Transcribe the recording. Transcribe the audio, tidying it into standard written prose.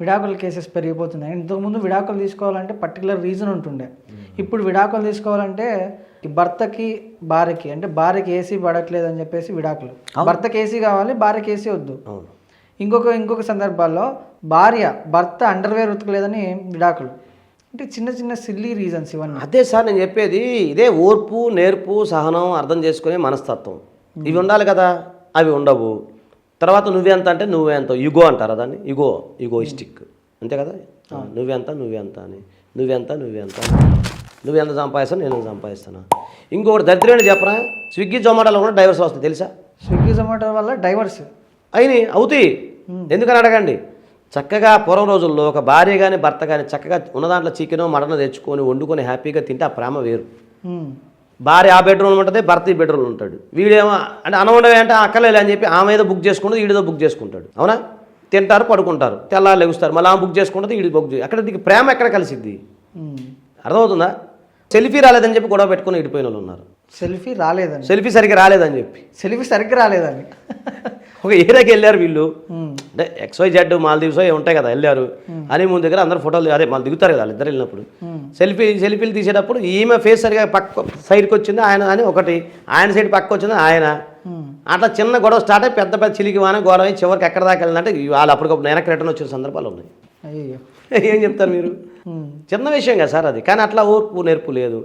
విడాకుల కేసెస్ పెరిగిపోతున్నాయి. ఇంతకుముందు విడాకులు తీసుకోవాలంటే పర్టికులర్ రీజన్ ఉంటుండే. ఇప్పుడు విడాకులు తీసుకోవాలంటే భర్తకి భార్యకి, అంటే భార్యకి ఏసీ పడట్లేదు అని చెప్పేసి విడాకులు, భర్తకి ఏసీ కావాలి, భార్యకి ఏసీ వద్దు. ఇంకొక సందర్భాల్లో భార్య భర్త అండర్వేర్ ఉతకలేదని విడాకులు. అంటే చిన్న చిన్న సిల్లీ రీజన్స్ ఇవన్నీ. అదే సార్ నేను చెప్పేది, ఇదే ఓర్పు, నేర్పు, సహనం, అర్థం చేసుకునే మనస్తత్వం ఇవి ఉండాలి కదా. అవి ఉండవు. తర్వాత నువ్వెంత అంటే నువ్వెంత, యుగో అంటారా దాన్ని, ఈగోయిస్టిక్ అంతే కదా. నువ్వెంత అని, నువ్వెంత సంపాదిస్తాను, నేను సంపాదిస్తాను. ఇంకొకటి దరిద్రమైన చెప్పరా, స్విగ్గీ జొమాటోలో కూడా డైవర్స్ వస్తుంది తెలుసా. స్విగ్గీ జొమాటో వల్ల డైవర్స్ అవుతాయి. ఎందుకని అడగండి. చక్కగా పూర్వం రోజుల్లో ఒక భార్య కానీ భర్త కానీ చక్కగా ఉన్న దాంట్లో చికెనో మటనో తెచ్చుకొని వండుకొని హ్యాపీగా తింటే ఆ ప్రేమ వేరు. భార్య ఆ బెడ్రూమ్లో ఉంటుంది, భర్త ఈ బెడ్రూమ్లో ఉంటాడు. వీడేమో అంటే అనవండవే అంటే అక్కర్లేదు అని చెప్పి ఆమె ఏదో బుక్ చేసుకుంటుంది, వీడిదో బుక్ చేసుకుంటాడు. అవునా, తింటారు, పడుకుంటారు, తెల్లారు లెగుస్తారు, మళ్ళీ ఆమె బుక్ చేసుకుంటుంది, వీడి బుక్ అక్కడ దీనికి ప్రేమ ఎక్కడ కలిసిద్ది? అర్థమవుతుందా? సెల్ఫీ రాలేదని చెప్పి గొడవ పెట్టుకుని ఇడిపోయిన వాళ్ళు ఉన్నారు. సెల్ఫీ సరిగ్గా రాలేదని ఒక ఏరియాకి వెళ్ళారు వీళ్ళు, అంటే XYZ మాల్దీవ్స్ ఉంటాయి కదా, వెళ్ళారు అని ముందు దగ్గర అందరు ఫోటోలు అదే మళ్ళీ దిగుతారు కదా వాళ్ళిద్దరు వెళ్ళినప్పుడు. సెల్ఫీలు తీసేటప్పుడు ఈమె ఫేస్ సరిగా పక్క సైడ్కి వచ్చింది ఆయన అని ఒకటి, ఆయన సైడ్ పక్క వచ్చింది ఆయన, అట్లా చిన్న గొడవ స్టార్ట్ అయ్యి పెద్ద పెద్ద చిలికి వాన గొడవ అయ్యి చివరికి ఎక్కడ దాకా వెళ్ళిందంటే వాళ్ళు అప్పటికప్పుడు వెనక్కి రిటర్న్ వచ్చిన సందర్భాలు ఉన్నాయి. ఏం చెప్తారు మీరు? చిన్న విషయం కదా సార్ అది, కానీ అట్లా ఓర్పు నేర్పు లేదు.